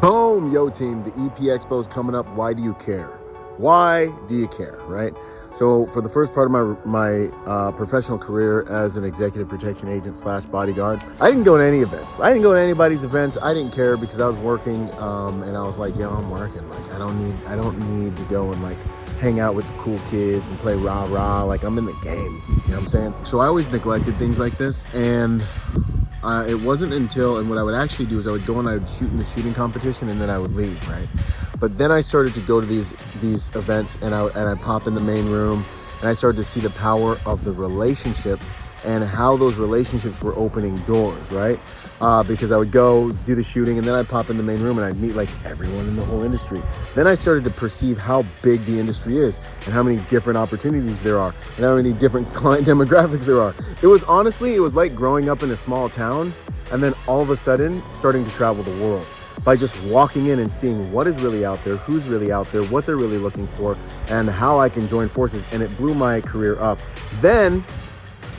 Boom, yo team, the EP Expo is coming up. Why do you care? Why do you care, right? So for the first part of my professional career as an executive protection agent / bodyguard, I didn't go to any events. I didn't go to anybody's events. I didn't care because I was working, and I was like, yo, I'm working. Like I don't need to go and like hang out with the cool kids and play rah-rah. Like I'm in the game, you know what I'm saying? So I always neglected things like this, and it wasn't until, and what I would actually do is I would go and I would shoot in the shooting competition and then I would leave, right? But then I started to go to these events and I pop in the main room and I started to see the power of the relationships and how those relationships were opening doors, right? Because I would go do the shooting and then I'd pop in the main room and I'd meet like everyone in the whole industry. Then I started to perceive how big the industry is and how many different opportunities there are and how many different client demographics there are. It was like growing up in a small town and then all of a sudden starting to travel the world by just walking in and seeing what is really out there, who's really out there, what they're really looking for, and how I can join forces. And it blew my career up. Then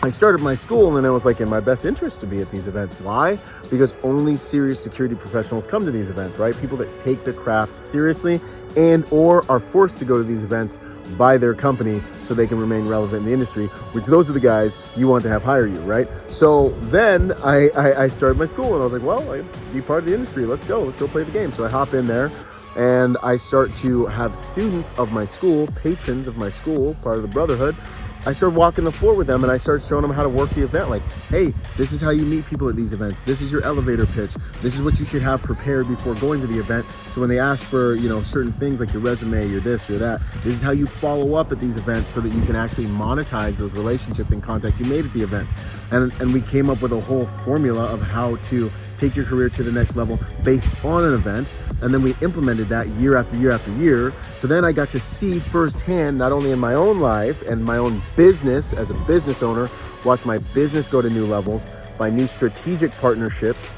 I started my school and it was like in my best interest to be at these events. Why? Because only serious security professionals come to these events, right? People that take the craft seriously and or are forced to go to these events by their company so they can remain relevant in the industry, which those are the guys you want to have hire you, right? So then I started my school and I was like, well, I'd be part of the industry. Let's go play the game. So I hop in there and I start to have students of my school, patrons of my school, part of the brotherhood. I started walking the floor with them and I started showing them how to work the event. Like, hey, this is how you meet people at these events. This is your elevator pitch. This is what you should have prepared before going to the event. So when they ask for, certain things like your resume, your this or that, this is how you follow up at these events so that you can actually monetize those relationships and contacts you made at the event. And we came up with a whole formula of how to take your career to the next level based on an event. And then we implemented that year after year after year. So then I got to see firsthand, not only in my own life and my own business as a business owner, watch my business go to new levels by new strategic partnerships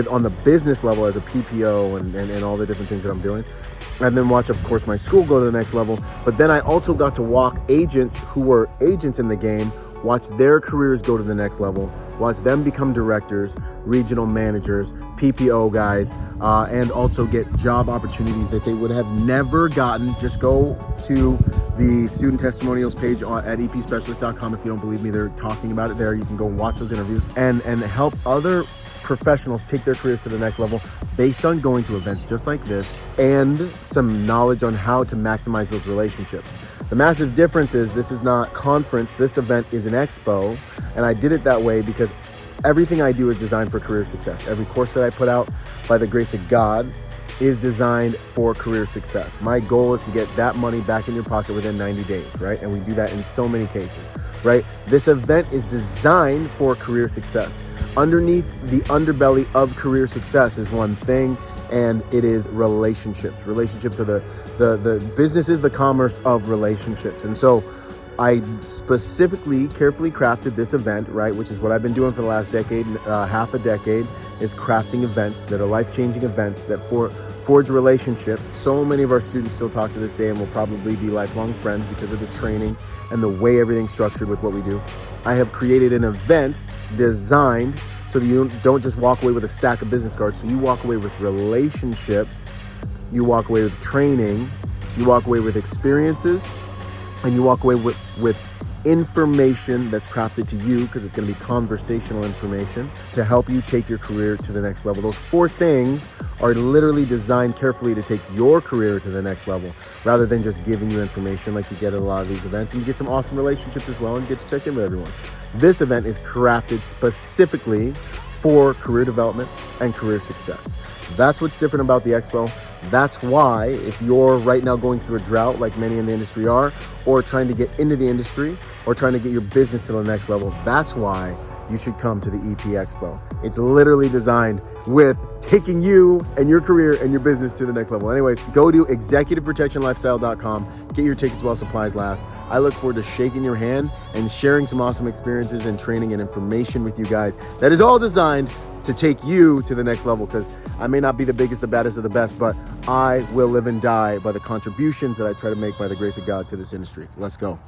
on the business level as a PPO and all the different things that I'm doing. And then watch, of course, my school go to the next level. But then I also got to walk agents who were agents in the game, watch their careers go to the next level, watch them become directors, regional managers, PPO guys, and also get job opportunities that they would have never gotten. Just go to the student testimonials page at epspecialist.com. If you don't believe me, they're talking about it there. You can go and watch those interviews and help other professionals take their careers to the next level based on going to events just like this and some knowledge on how to maximize those relationships. The massive difference is this is not conference, this event is an expo, and I did it that way because everything I do is designed for career success. Every course that I put out, by the grace of God, is designed for career success. My goal is to get that money back in your pocket within 90 days, right? And we do that in so many cases, right? This event is designed for career success. Underneath the underbelly of career success is one thing, and it is relationships. Relationships are the business is the commerce of relationships. And so I specifically carefully crafted this event, right, which is what I've been doing for the last decade, half a decade, is crafting events that are life-changing events that forge relationships. So many of our students still talk to this day and will probably be lifelong friends because of the training and the way everything's structured with what we do. I have created an event designed so that you don't just walk away with a stack of business cards. So you walk away with relationships, you walk away with training, you walk away with experiences, and you walk away with information that's crafted to you, because it's going to be conversational information to help you take your career to the next level. Those 4 things are literally designed carefully to take your career to the next level, rather than just giving you information like you get at a lot of these events. And you get some awesome relationships as well, and you get to check in with everyone. This event is crafted specifically for career development and career success. That's what's different about the Expo. That's why, if you're right now going through a drought like many in the industry are, or trying to get into the industry, or trying to get your business to the next level, that's why you should come to the EP Expo. It's literally designed with taking you and your career and your business to the next level. Anyways, go to executiveprotectionlifestyle.com, get your tickets while supplies last. I look forward to shaking your hand and sharing some awesome experiences and training and information with you guys that is all designed to take you to the next level, because I may not be the biggest, the baddest, or the best, but I will live and die by the contributions that I try to make by the grace of God to this industry. Let's go.